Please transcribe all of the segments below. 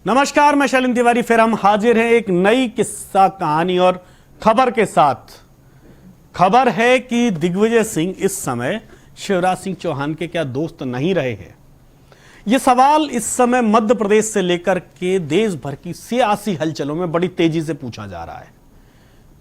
नमस्कार, मैं शैलेंद्र तिवारी। फिर हम हाजिर हैं एक नई किस्सा कहानी और खबर के साथ। खबर है कि दिग्विजय सिंह इस समय शिवराज सिंह चौहान के क्या दोस्त नहीं रहे हैं। यह सवाल इस समय मध्य प्रदेश से लेकर के देश भर की सियासी हलचलों में बड़ी तेजी से पूछा जा रहा है।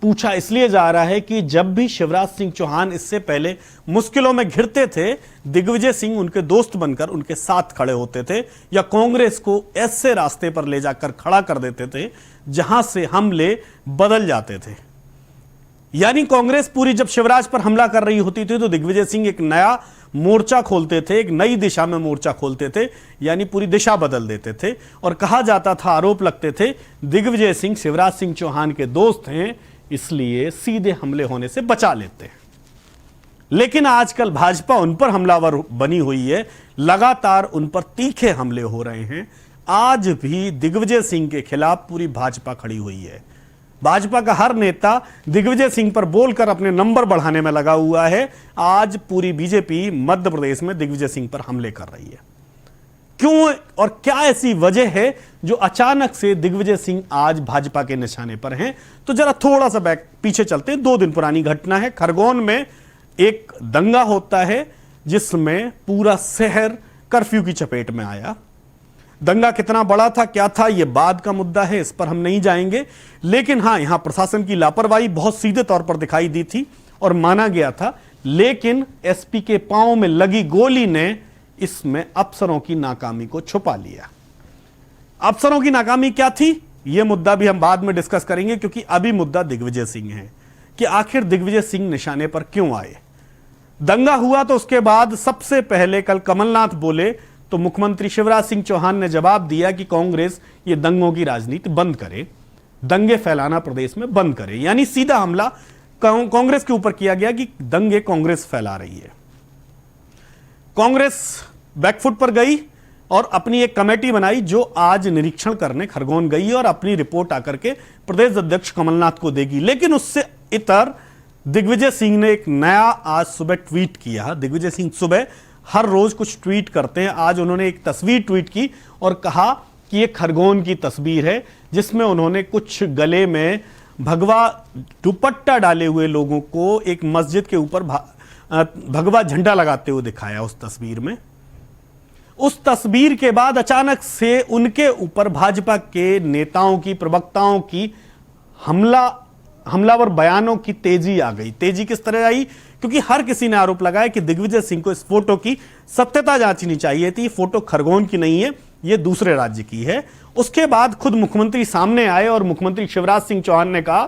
पूछा इसलिए जा रहा है कि जब भी शिवराज सिंह चौहान इससे पहले मुश्किलों में घिरते थे, दिग्विजय सिंह उनके दोस्त बनकर उनके साथ खड़े होते थे या कांग्रेस को ऐसे रास्ते पर ले जाकर खड़ा कर देते थे जहां से हमले बदल जाते थे। यानी कांग्रेस पूरी जब शिवराज पर हमला कर रही होती थी तो दिग्विजय सिंह एक नया मोर्चा खोलते थे, एक नई दिशा में मोर्चा खोलते थे, यानी पूरी दिशा बदल देते थे। और कहा जाता था, आरोप लगते थे, दिग्विजय सिंह शिवराज सिंह चौहान के दोस्त हैं, इसलिए सीधे हमले होने से बचा लेते हैं। लेकिन आजकल भाजपा उन पर हमलावर बनी हुई है, लगातार उन पर तीखे हमले हो रहे हैं। आज भी दिग्विजय सिंह के खिलाफ पूरी भाजपा खड़ी हुई है। भाजपा का हर नेता दिग्विजय सिंह पर बोलकर अपने नंबर बढ़ाने में लगा हुआ है। आज पूरी बीजेपी मध्य प्रदेश में दिग्विजय सिंह पर हमले कर रही है। क्यों और क्या ऐसी वजह है जो अचानक से दिग्विजय सिंह आज भाजपा के निशाने पर हैं? तो जरा थोड़ा सा पीछे चलते हैं। 2 दिन पुरानी घटना है। खरगोन में एक दंगा होता है जिसमें पूरा शहर कर्फ्यू की चपेट में आया। दंगा कितना बड़ा था, क्या था, यह बाद का मुद्दा है, इस पर हम नहीं जाएंगे। लेकिन हां, यहां प्रशासन की लापरवाही बहुत सीधे तौर पर दिखाई दी थी और माना गया था। लेकिन एसपी के पांव में लगी गोली ने इसमें अफसरों की नाकामी को छुपा लिया। अफसरों की नाकामी क्या थी, यह मुद्दा भी हम बाद में डिस्कस करेंगे, क्योंकि अभी मुद्दा दिग्विजय सिंह है कि आखिर दिग्विजय सिंह निशाने पर क्यों आए। दंगा हुआ तो उसके बाद सबसे पहले कल कमलनाथ बोले तो मुख्यमंत्री शिवराज सिंह चौहान ने जवाब दिया कि कांग्रेस ये दंगों की राजनीति बंद करे, दंगे फैलाना प्रदेश में बंद करे। यानी सीधा हमला कांग्रेस के ऊपर किया गया कि दंगे कांग्रेस फैला रही है। कांग्रेस बैकफुट पर गई और अपनी एक कमेटी बनाई जो आज निरीक्षण करने खरगोन गई और अपनी रिपोर्ट आकर के प्रदेश अध्यक्ष कमलनाथ को देगी। लेकिन उससे इतर दिग्विजय सिंह ने एक नया आज सुबह ट्वीट किया। दिग्विजय सिंह सुबह हर रोज कुछ ट्वीट करते हैं। आज उन्होंने एक तस्वीर ट्वीट की और कहा कि यह खरगोन की तस्वीर है, जिसमें उन्होंने कुछ गले में भगवा दुपट्टा डाले हुए लोगों को एक मस्जिद के ऊपर भगवा झंडा लगाते हुए दिखाया। उस तस्वीर में, उस तस्वीर के बाद अचानक से उनके ऊपर भाजपा के नेताओं की, प्रवक्ताओं की हमलावर बयानों की तेजी आ गई। तेजी किस तरह आई? क्योंकि हर किसी ने आरोप लगाया कि दिग्विजय सिंह को इस फोटो की सत्यता जांचनी चाहिए थी। फोटो खरगोन की नहीं है, यह दूसरे राज्य की है। उसके बाद खुद मुख्यमंत्री सामने आए और मुख्यमंत्री शिवराज सिंह चौहान ने कहा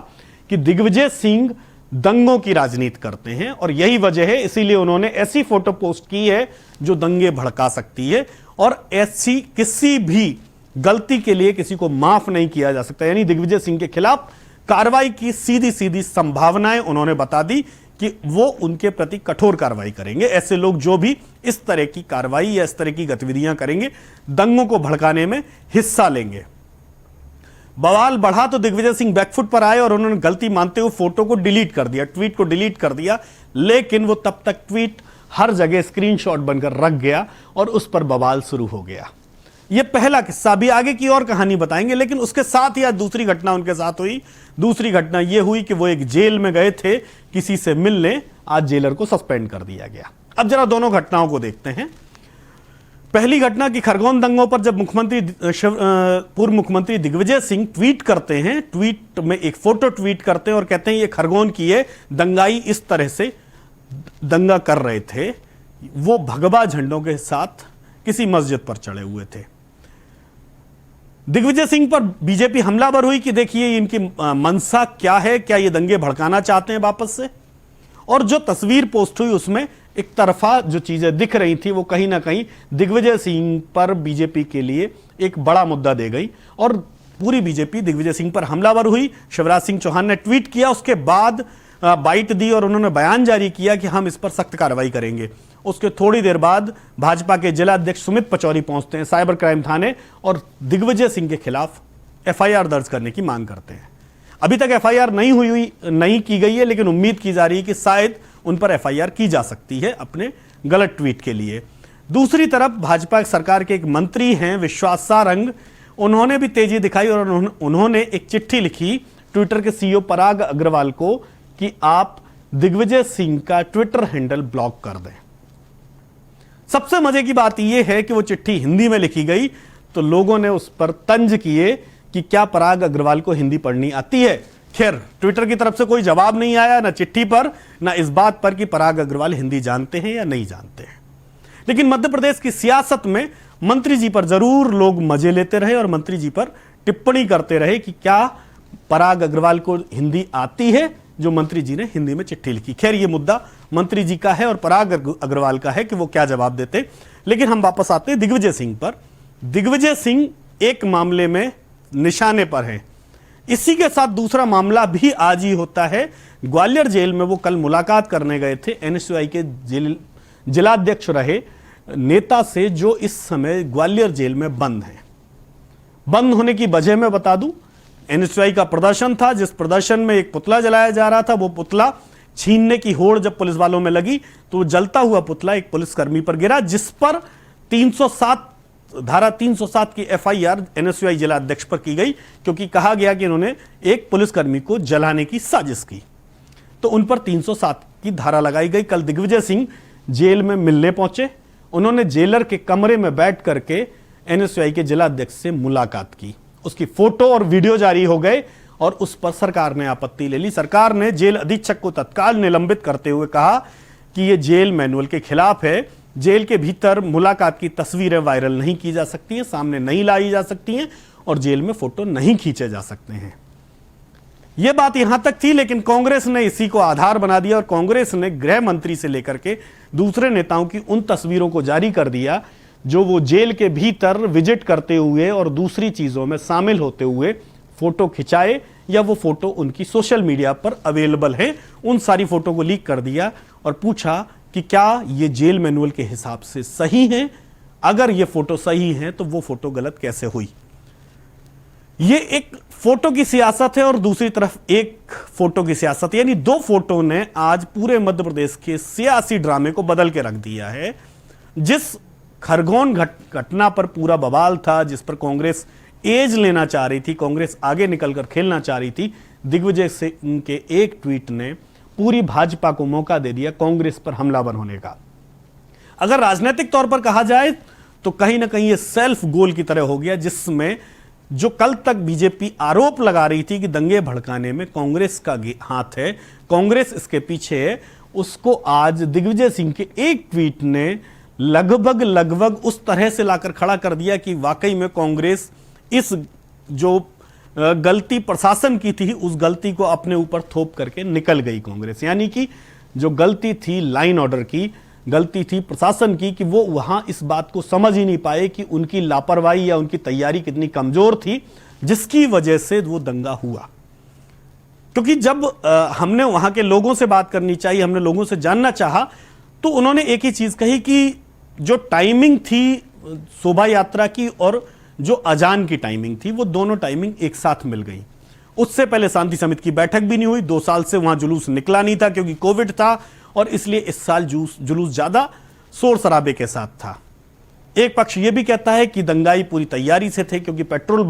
कि दिग्विजय सिंह दंगों की राजनीति करते हैं और यही वजह है, इसीलिए उन्होंने ऐसी फोटो पोस्ट की है जो दंगे भड़का सकती है और ऐसी किसी भी गलती के लिए किसी को माफ नहीं किया जा सकता। यानी दिग्विजय सिंह के खिलाफ कार्रवाई की सीधी सीधी संभावनाएं उन्होंने बता दी कि वो उनके प्रति कठोर कार्रवाई करेंगे। ऐसे लोग जो भी इस तरह की कार्रवाई या इस तरह की गतिविधियां करेंगे, दंगों को भड़काने में हिस्सा लेंगे। बवाल बढ़ा तो दिग्विजय सिंह बैकफुट पर आए और उन्होंने गलती मानते हुए फोटो को डिलीट कर दिया, ट्वीट को डिलीट कर दिया। लेकिन वो तब तक ट्वीट हर जगह स्क्रीनशॉट बनकर रख गया और उस पर बवाल शुरू हो गया। यह पहला किस्सा, भी आगे की और कहानी बताएंगे। लेकिन उसके साथ ही आज दूसरी घटना उनके साथ हुई। दूसरी घटना यह हुई कि वो एक जेल में गए थे किसी से मिलने, आज जेलर को सस्पेंड कर दिया गया। अब जरा दोनों घटनाओं को देखते हैं। पहली घटना की खरगोन दंगों पर जब पूर्व मुख्यमंत्री दिग्विजय सिंह ट्वीट करते हैं, ट्वीट में एक फोटो ट्वीट करते हैं और कहते हैं ये खरगोन की है, दंगाई इस तरह से दंगा कर रहे थे। वो भगवा झंडों के साथ किसी मस्जिद पर चढ़े हुए थे। दिग्विजय सिंह पर बीजेपी हमलावर हुई कि देखिए इनकी मंशा क्या है, क्या ये दंगे भड़काना चाहते हैं वापस से। और जो तस्वीर पोस्ट हुई उसमें एक तरफा जो चीजें दिख रही थी वो कहीं ना कहीं दिग्विजय सिंह पर बीजेपी के लिए एक बड़ा मुद्दा दे गई और पूरी बीजेपी दिग्विजय सिंह पर हमलावर हुई। शिवराज सिंह चौहान ने ट्वीट किया, उसके बाद बाइट दी और उन्होंने बयान जारी किया कि हम इस पर सख्त कार्रवाई करेंगे। उसके थोड़ी देर बाद भाजपा के जिला अध्यक्ष सुमित पचौरी पहुंचते हैं साइबर क्राइम थाने और दिग्विजय सिंह के खिलाफ एफआईआर दर्ज करने की मांग करते हैं। अभी तक एफआईआर नहीं की गई है, लेकिन उम्मीद की जा रही है कि शायद उन पर एफआईआर की जा सकती है अपने गलत ट्वीट के लिए। दूसरी तरफ भाजपा सरकार के एक मंत्री हैं विश्वास सारंग, उन्होंने भी तेजी दिखाई और उन्होंने एक चिट्ठी लिखी ट्विटर के सीईओ पराग अग्रवाल को कि आप दिग्विजय सिंह का ट्विटर हैंडल ब्लॉक कर दें। सबसे मजे की बात यह है कि वो चिट्ठी हिंदी में लिखी गई तो लोगों ने उस पर तंज किए कि क्या पराग अग्रवाल को हिंदी पढ़नी आती है। खैर, ट्विटर की तरफ से कोई जवाब नहीं आया, ना चिट्ठी पर, ना इस बात पर कि पराग अग्रवाल हिंदी जानते हैं या नहीं जानते हैं। लेकिन मध्य प्रदेश की सियासत में मंत्री जी पर जरूर लोग मजे लेते रहे और मंत्री जी पर टिप्पणी करते रहे कि क्या पराग अग्रवाल को हिंदी आती है, जो मंत्री जी ने हिंदी में चिट्ठी लिखी। खैर, ये मुद्दा मंत्री जी का है और पराग अग्रवाल का है कि वो क्या जवाब देते। लेकिन हम वापस आते हैं दिग्विजय सिंह पर। दिग्विजय सिंह एक मामले में निशाने पर है। इसी के साथ दूसरा मामला भी आज ही होता है। ग्वालियर जेल में वो कल मुलाकात करने गए थे एनएसयूआई के जिलाध्यक्ष रहे नेता से, जो इस समय ग्वालियर जेल में बंद है। बंद होने की वजह मैं बता दूं, एनएसयूआई का प्रदर्शन था, जिस प्रदर्शन में एक पुतला जलाया जा रहा था। वो पुतला छीनने की होड़ जब पुलिस वालों में लगी तो वो जलता हुआ पुतला एक पुलिसकर्मी पर गिरा, जिस पर 307 धारा 307 की एफआईआर एनएसयूआई जिला अध्यक्ष पर की गई, क्योंकि कहा गया कि इन्होंने एक पुलिसकर्मी को जलाने की साजिश की। तो उन पर 307 की धारा लगाई गई। कल दिग्विजय सिंह जेल में मिलने पहुंचे। उन्होंने जेलर के कमरे में बैठ करके एनएसयूआई के जिला अध्यक्ष से मुलाकात की। उसकी फोटो और वीडियो जारी हो गए और उस पर सरकार ने आपत्ति ले ली। सरकार ने जेल अधीक्षक को तत्काल निलंबित करते हुए कहा कि यह जेल मैनुअल के खिलाफ है। जेल के भीतर मुलाकात की तस्वीरें वायरल नहीं की जा सकती हैं, सामने नहीं लाई जा सकती हैं और जेल में फोटो नहीं खींचे जा सकते हैं। यह बात यहां तक थी, लेकिन कांग्रेस ने इसी को आधार बना दिया और कांग्रेस ने गृह मंत्री से लेकर के दूसरे नेताओं की उन तस्वीरों को जारी कर दिया जो वो जेल के भीतर विजिट करते हुए और दूसरी चीजों में शामिल होते हुए फोटो खिंचाए, या वो फोटो उनकी सोशल मीडिया पर अवेलेबल है। उन सारी फोटो को लीक कर दिया और पूछा कि क्या ये जेल मैनुअल के हिसाब से सही है? अगर ये फोटो सही है तो वो फोटो गलत कैसे हुई? ये एक फोटो की सियासत है और दूसरी तरफ एक फोटो की सियासत, यानी दो फोटो ने आज पूरे मध्य प्रदेश के सियासी ड्रामे को बदल के रख दिया है। जिस खरगोन घटना पर पूरा बवाल था, जिस पर कांग्रेस एज लेना चाह रही थी, कांग्रेस आगे निकलकर खेलना चाह रही थी, दिग्विजय सिंह के एक ट्वीट ने पूरी भाजपा को मौका दे दिया कांग्रेस पर हमलावर होने का। अगर राजनीतिक तौर पर कहा जाए तो कहीं ना कहीं ये सेल्फ गोल की तरह हो गया, जिसमें जो कल तक बीजेपी आरोप लगा रही थी कि दंगे भड़काने में कांग्रेस का हाथ है, कांग्रेस इसके पीछे है, उसको आज दिग्विजय सिंह के एक ट्वीट ने लगभग उस तरह से लाकर खड़ा कर दिया कि वाकई में कांग्रेस इस जो गलती प्रशासन की थी उस गलती को अपने ऊपर थोप करके निकल गई कांग्रेस। यानी कि जो गलती थी लाइन ऑर्डर की, गलती थी प्रशासन की कि वो वहां इस बात को समझ ही नहीं पाए कि उनकी लापरवाही या उनकी तैयारी कितनी कमजोर थी, जिसकी वजह से वो दंगा हुआ। क्योंकि जब हमने वहां के लोगों से बात करनी चाहिए, हमने लोगों से जानना चाहा, तो उन्होंने एक ही चीज कही कि जो टाइमिंग थी शोभा यात्रा की और जो अजान की टाइमिंग थी, वो दोनों टाइमिंग एक साथ मिल गई। उससे पहले शांति समिति की बैठक भी नहीं हुई, 2 साल से वहां जुलूस निकला नहीं था क्योंकि कोविड था और इसलिए इस साल जुलूस ज्यादा शोर शराबे के साथ था। एक पक्ष यह भी कहता है कि दंगाई पूरी तैयारी से थे क्योंकि पेट्रोल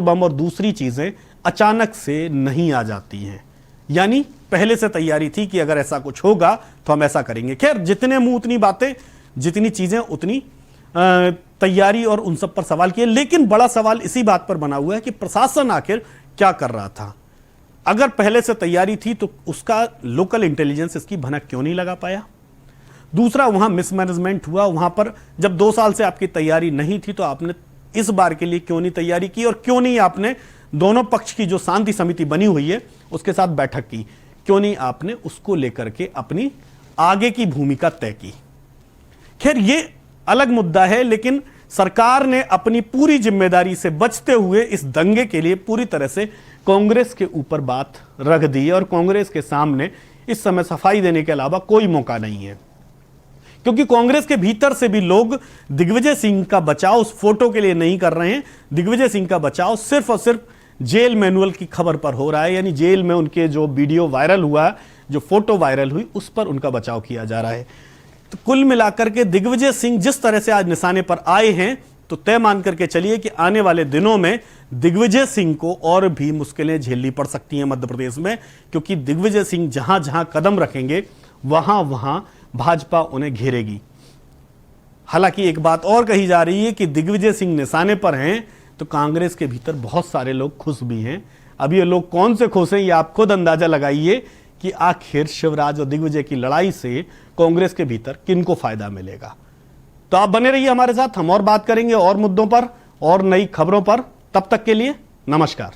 बम और दूसरी चीजें अचानक से नहीं आ जाती हैं, यानी पहले से तैयारी थी कि अगर ऐसा कुछ होगा तो हम ऐसा करेंगे। खैर, जितने मुंह उतनी बातें, जितनी चीजें उतनी तैयारी, और उन सब पर सवाल किए। लेकिन बड़ा सवाल इसी बात पर बना हुआ है कि प्रशासन आखिर क्या कर रहा था। अगर पहले से तैयारी थी तो उसका लोकल इंटेलिजेंस इसकी भनक क्यों नहीं लगा पाया? दूसरा, वहां मिसमैनेजमेंट हुआ। वहां पर जब 2 साल से आपकी तैयारी नहीं थी तो आपने इस बार के लिए क्यों नहीं तैयारी की, और क्यों नहीं आपने दोनों पक्ष की जो शांति समिति बनी हुई है उसके साथ बैठक की, क्यों नहीं आपने उसको लेकर के अपनी आगे की भूमिका तय की? खैर, ये अलग मुद्दा है, लेकिन सरकार ने अपनी पूरी जिम्मेदारी से बचते हुए इस दंगे के लिए पूरी तरह से कांग्रेस के ऊपर बात रख दी है और कांग्रेस के सामने इस समय सफाई देने के अलावा कोई मौका नहीं है। क्योंकि कांग्रेस के भीतर से भी लोग दिग्विजय सिंह का बचाव उस फोटो के लिए नहीं कर रहे हैं। दिग्विजय सिंह का बचाव सिर्फ और सिर्फ जेल मैनुअल की खबर पर हो रहा है, यानी जेल में उनके जो वीडियो वायरल हुआ, जो फोटो वायरल हुई, उस पर उनका बचाव किया जा रहा है। तो कुल मिलाकर के दिग्विजय सिंह जिस तरह से आज निशाने पर आए हैं, तो तय मान करके चलिए कि आने वाले दिनों में दिग्विजय सिंह को और भी मुश्किलें झेलनी पड़ सकती हैं मध्य प्रदेश में, क्योंकि दिग्विजय सिंह जहां जहां कदम रखेंगे वहां वहां भाजपा उन्हें घेरेगी। हालांकि एक बात और कही जा रही है कि दिग्विजय सिंह निशाने पर हैं तो कांग्रेस के भीतर बहुत सारे लोग खुश भी हैं। अब ये लोग कौन से खुश हैं ये आप खुद अंदाजा लगाइए कि आखिर शिवराज और दिग्विजय की लड़ाई से कांग्रेस के भीतर किनको फायदा मिलेगा। तो आप बने रहिए हमारे साथ, हम और बात करेंगे और मुद्दों पर और नई खबरों पर। तब तक के लिए नमस्कार।